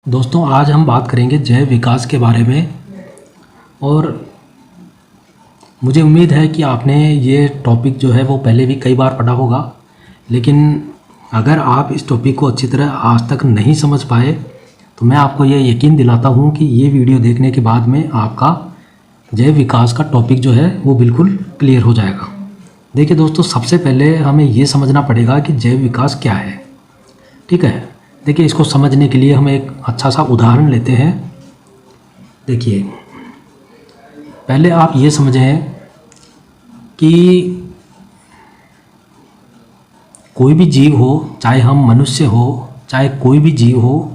दोस्तों, आज हम बात करेंगे जैव विकास के बारे में। और मुझे उम्मीद है कि आपने ये टॉपिक जो है वो पहले भी कई बार पढ़ा होगा, लेकिन अगर आप इस टॉपिक को अच्छी तरह आज तक नहीं समझ पाए तो मैं आपको ये यकीन दिलाता हूँ कि ये वीडियो देखने के बाद में आपका जैव विकास का टॉपिक जो है वो बिल्कुल क्लियर हो जाएगा। देखिए दोस्तों, सबसे पहले हमें ये समझना पड़ेगा कि जैव विकास क्या है। ठीक है, देखिए इसको समझने के लिए हम एक अच्छा सा उदाहरण लेते हैं। देखिए, पहले आप ये समझें कि कोई भी जीव हो, चाहे हम मनुष्य हो चाहे कोई भी जीव हो,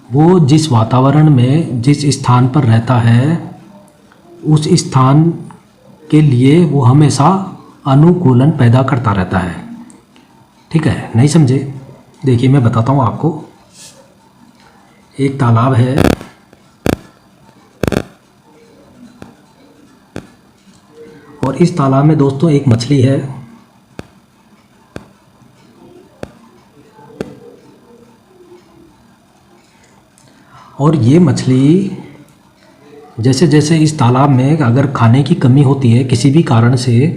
वो जिस वातावरण में जिस स्थान पर रहता है उस स्थान के लिए वो हमेशा अनुकूलन पैदा करता रहता है। ठीक है, नहीं समझे? देखिए मैं बताता हूँ आपको। एक तालाब है और इस तालाब में दोस्तों एक मछली है। और ये मछली जैसे जैसे इस तालाब में अगर खाने की कमी होती है किसी भी कारण से,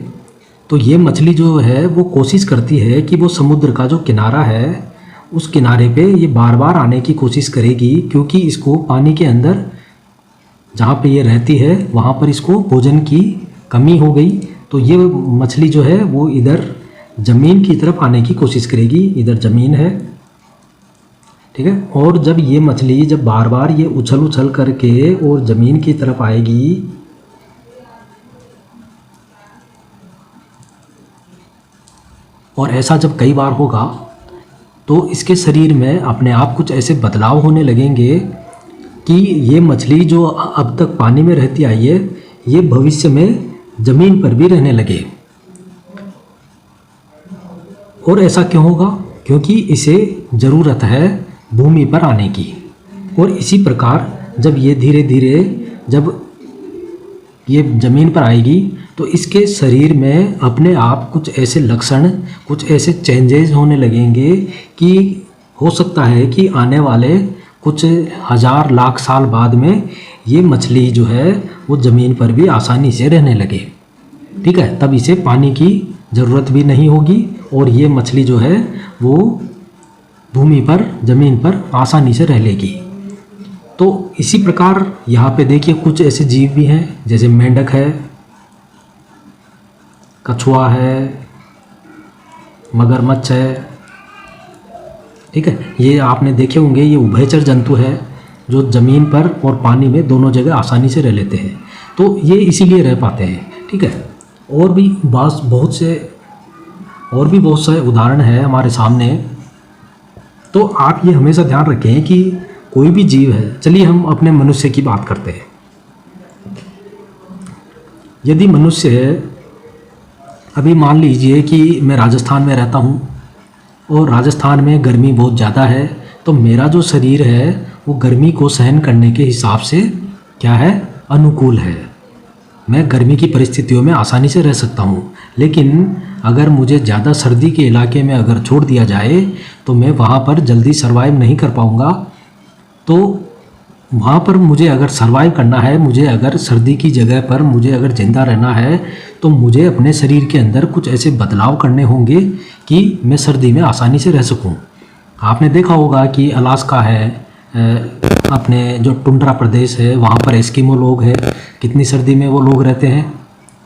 तो ये मछली जो है वो कोशिश करती है कि वो समुद्र का जो किनारा है उस किनारे पे ये बार बार आने की कोशिश करेगी, क्योंकि इसको पानी के अंदर जहाँ पे ये रहती है वहाँ पर इसको भोजन की कमी हो गई। तो ये मछली जो है वो इधर ज़मीन की तरफ आने की कोशिश करेगी। इधर ज़मीन है, ठीक है। और जब ये मछली जब बार बार ये उछल उछल करके और ज़मीन की तरफ आएगी, और ऐसा जब कई बार होगा तो इसके शरीर में अपने आप कुछ ऐसे बदलाव होने लगेंगे कि ये मछली जो अब तक पानी में रहती आई है ये भविष्य में ज़मीन पर भी रहने लगे। और ऐसा क्यों होगा? क्योंकि इसे ज़रूरत है भूमि पर आने की। और इसी प्रकार जब ये धीरे धीरे जब ये ज़मीन पर आएगी तो इसके शरीर में अपने आप कुछ ऐसे लक्षण, कुछ ऐसे चेंजेस होने लगेंगे कि हो सकता है कि आने वाले कुछ हज़ार लाख साल बाद में ये मछली जो है वो ज़मीन पर भी आसानी से रहने लगे। ठीक है, तब इसे पानी की ज़रूरत भी नहीं होगी और ये मछली जो है वो भूमि पर, ज़मीन पर आसानी से रह लेगी। तो इसी प्रकार यहाँ पे देखिए कुछ ऐसे जीव भी हैं, जैसे मेंढक है, कछुआ है, मगरमच्छ है। ठीक है, ये आपने देखे होंगे, ये उभयचर जंतु है जो ज़मीन पर और पानी में दोनों जगह आसानी से रह लेते हैं। तो ये इसीलिए रह पाते हैं। ठीक है, और भी बहुत से उदाहरण है हमारे सामने। तो आप ये हमेशा ध्यान रखें कि कोई भी जीव है, चलिए हम अपने मनुष्य की बात करते हैं। यदि मनुष्य है, अभी मान लीजिए कि मैं राजस्थान में रहता हूँ और राजस्थान में गर्मी बहुत ज़्यादा है, तो मेरा जो शरीर है वो गर्मी को सहन करने के हिसाब से क्या है, अनुकूल है। मैं गर्मी की परिस्थितियों में आसानी से रह सकता हूँ। लेकिन अगर मुझे ज़्यादा सर्दी के इलाके में अगर छोड़ दिया जाए तो मैं वहाँ पर जल्दी सर्वाइव नहीं कर पाऊँगा। तो वहाँ पर मुझे अगर सर्वाइव करना है, मुझे अगर सर्दी की जगह पर मुझे अगर ज़िंदा रहना है, तो मुझे अपने शरीर के अंदर कुछ ऐसे बदलाव करने होंगे कि मैं सर्दी में आसानी से रह सकूँ। आपने देखा होगा कि अलास्का है, अपने जो टुंड्रा प्रदेश है वहाँ पर एस्किमो लोग हैं, कितनी सर्दी में वो लोग रहते हैं।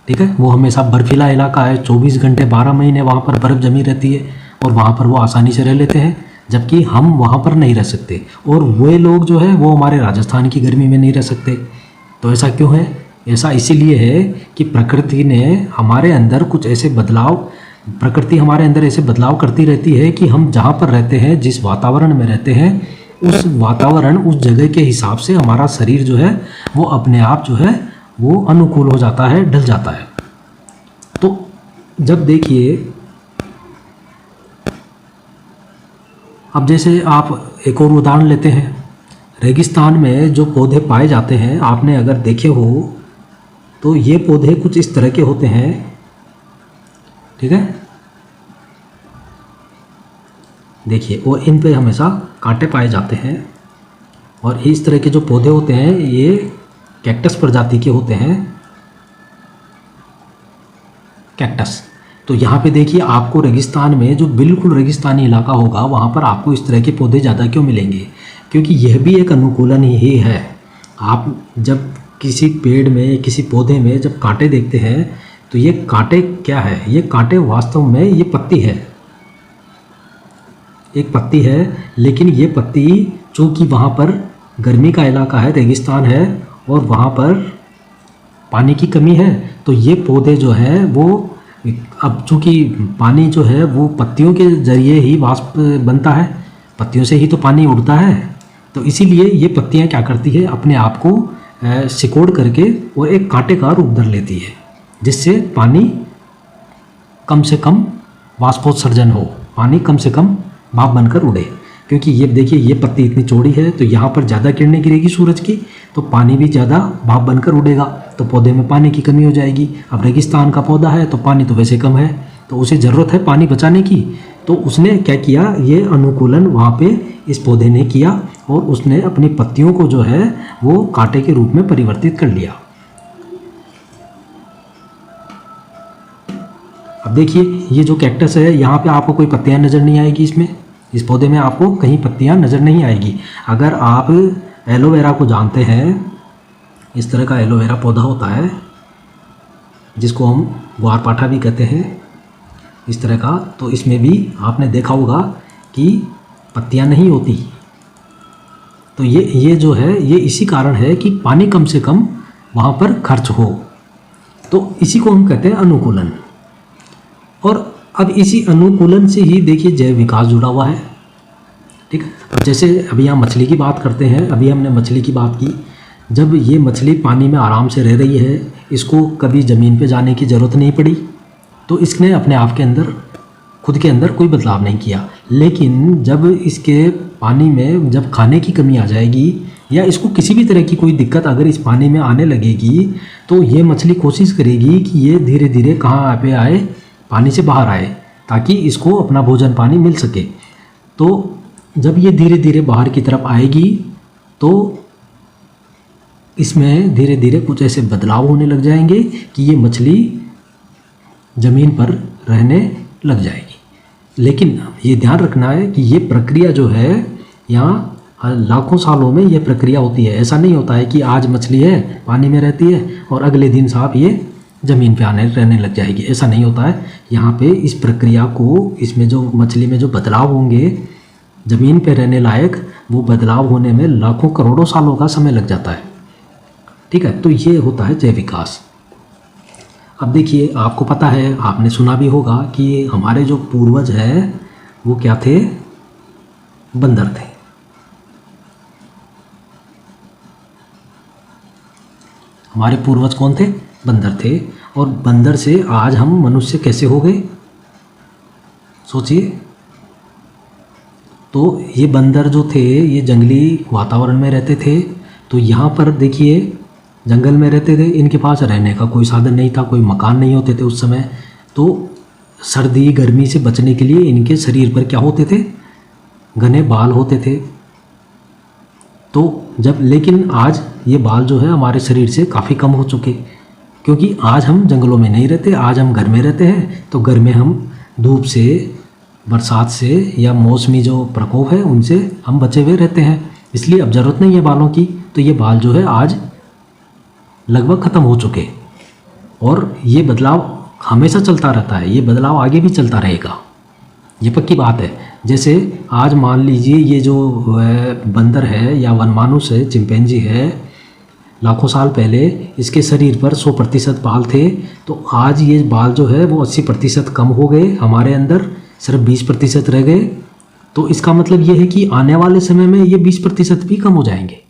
ठीक है, वो हमेशा बर्फीला इलाका है, 24 घंटे 12 महीने वहाँ पर बर्फ़ जमी रहती है और वहाँ पर वो आसानी से रह लेते हैं, जबकि हम वहाँ पर नहीं रह सकते। और वे लोग जो है वो हमारे राजस्थान की गर्मी में नहीं रह सकते। तो ऐसा क्यों है? ऐसा इसीलिए है कि प्रकृति हमारे अंदर ऐसे बदलाव करती रहती है कि हम जहाँ पर रहते हैं, जिस वातावरण में रहते हैं, उस वातावरण, उस जगह के हिसाब से हमारा शरीर जो है वो अपने आप जो है वो अनुकूल हो जाता है, ढल जाता है। तो जब देखिए, अब जैसे आप एक और उदाहरण लेते हैं, रेगिस्तान में जो पौधे पाए जाते हैं, आपने अगर देखे हो तो ये पौधे कुछ इस तरह के होते हैं। ठीक है, देखिए, और इन पे हमेशा कांटे पाए जाते हैं। और इस तरह के जो पौधे होते हैं ये कैक्टस प्रजाति के होते हैं, कैक्टस। तो यहाँ पे देखिए, आपको रेगिस्तान में जो बिल्कुल रेगिस्तानी इलाका होगा वहाँ पर आपको इस तरह के पौधे ज़्यादा क्यों मिलेंगे? क्योंकि यह भी एक अनुकूलन ही है। आप जब किसी पेड़ में, किसी पौधे में जब कांटे देखते हैं तो ये कांटे क्या है? ये कांटे वास्तव में ये पत्ती है, एक पत्ती है। लेकिन ये पत्ती चूँकि वहाँ पर गर्मी का इलाका है, रेगिस्तान है, और वहाँ पर पानी की कमी है, तो ये पौधे जो हैं वो, अब चूँकि पानी जो है वो पत्तियों के ज़रिए ही वाष्प बनता है, पत्तियों से ही तो पानी उड़ता है। तो इसीलिए ये पत्तियाँ क्या करती है, अपने आप को सिकोड़ करके और एक कांटे का रूप धर लेती है, जिससे पानी कम से कम वाष्पोत्सर्जन हो, पानी कम से कम भाप बनकर उड़े। क्योंकि ये देखिए, ये पत्ती इतनी चौड़ी है तो यहाँ पर ज़्यादा किरणें गिरेगी सूरज की, तो पानी भी ज़्यादा भाप बनकर उड़ेगा, तो पौधे में पानी की कमी हो जाएगी। अब रेगिस्तान का पौधा है तो पानी तो वैसे कम है, तो उसे ज़रूरत है पानी बचाने की, तो उसने क्या किया, ये अनुकूलन वहाँ पे इस पौधे ने किया और उसने अपनी पत्तियों को जो है वो कांटे के रूप में परिवर्तित कर लिया। अब देखिए, ये जो कैक्टस है यहाँ पे आपको कोई पत्तियाँ नज़र नहीं आएगी, इसमें, इस पौधे में आपको कहीं पत्तियाँ नज़र नहीं आएगी। अगर आप एलोवेरा को जानते हैं, इस तरह का एलोवेरा पौधा होता है जिसको हम ग्वारपाठा भी कहते हैं, इस तरह का, तो इसमें भी आपने देखा होगा कि पत्तियाँ नहीं होती। तो ये जो है ये इसी कारण है कि पानी कम से कम वहाँ पर खर्च हो, तो इसी को हम कहते हैं अनुकूलन। और अब इसी अनुकूलन से ही देखिए जैव विकास जुड़ा हुआ है, ठीक है। अब जैसे अभी हम मछली की बात करते हैं, अभी हमने मछली की बात की, जब ये मछली पानी में आराम से रह रही है, इसको कभी ज़मीन पे जाने की ज़रूरत नहीं पड़ी, तो इसने अपने आप के अंदर, खुद के अंदर कोई बदलाव नहीं किया। लेकिन जब इसके पानी में जब खाने की कमी आ जाएगी या इसको किसी भी तरह की कोई दिक्कत अगर इस पानी में आने लगेगी, तो ये मछली कोशिश करेगी कि ये धीरे धीरे कहाँ पे आए, पानी से बाहर आए, ताकि इसको अपना भोजन पानी मिल सके। तो जब ये धीरे धीरे बाहर की तरफ आएगी तो इसमें धीरे धीरे कुछ ऐसे बदलाव होने लग जाएंगे कि ये मछली ज़मीन पर रहने लग जाएगी। लेकिन ये ध्यान रखना है कि ये प्रक्रिया जो है यहाँ लाखों सालों में ये प्रक्रिया होती है। ऐसा नहीं होता है कि आज मछली है पानी में रहती है और अगले दिन साहब ये ज़मीन पे आने रहने लग जाएगी, ऐसा नहीं होता है। यहाँ पे इस प्रक्रिया को, इसमें जो मछली में जो बदलाव होंगे ज़मीन पे रहने लायक, वो बदलाव होने में लाखों करोड़ों सालों का समय लग जाता है, ठीक है। तो ये होता है जैव विकास। अब देखिए, आपको पता है, आपने सुना भी होगा कि हमारे जो पूर्वज हैं वो क्या थे, बंदर थे। हमारे पूर्वज कौन थे, बंदर थे। और बंदर से आज हम मनुष्य कैसे हो गए, सोचिए। तो ये बंदर जो थे ये जंगली वातावरण में रहते थे, तो यहाँ पर देखिए जंगल में रहते थे, इनके पास रहने का कोई साधन नहीं था, कोई मकान नहीं होते थे उस समय। तो सर्दी गर्मी से बचने के लिए इनके शरीर पर क्या होते थे, घने बाल होते थे। तो जब, लेकिन आज ये बाल जो है हमारे शरीर से काफ़ी कम हो चुके, क्योंकि आज हम जंगलों में नहीं रहते, आज हम घर में रहते हैं। तो घर में हम धूप से, बरसात से या मौसमी जो प्रकोप है उनसे हम बचे हुए रहते हैं, इसलिए अब ज़रूरत नहीं है बालों की। तो ये बाल जो है आज लगभग ख़त्म हो चुके, और ये बदलाव हमेशा चलता रहता है, ये बदलाव आगे भी चलता रहेगा, ये पक्की बात है। जैसे आज मान लीजिए ये जो बंदर है या वनमानुष है, चिंपैंजी है, लाखों साल पहले इसके शरीर पर 100% बाल थे, तो आज ये बाल जो है वो 80% कम हो गए, हमारे अंदर सिर्फ 20% रह गए। तो इसका मतलब ये है कि आने वाले समय में ये 20% भी कम हो जाएंगे।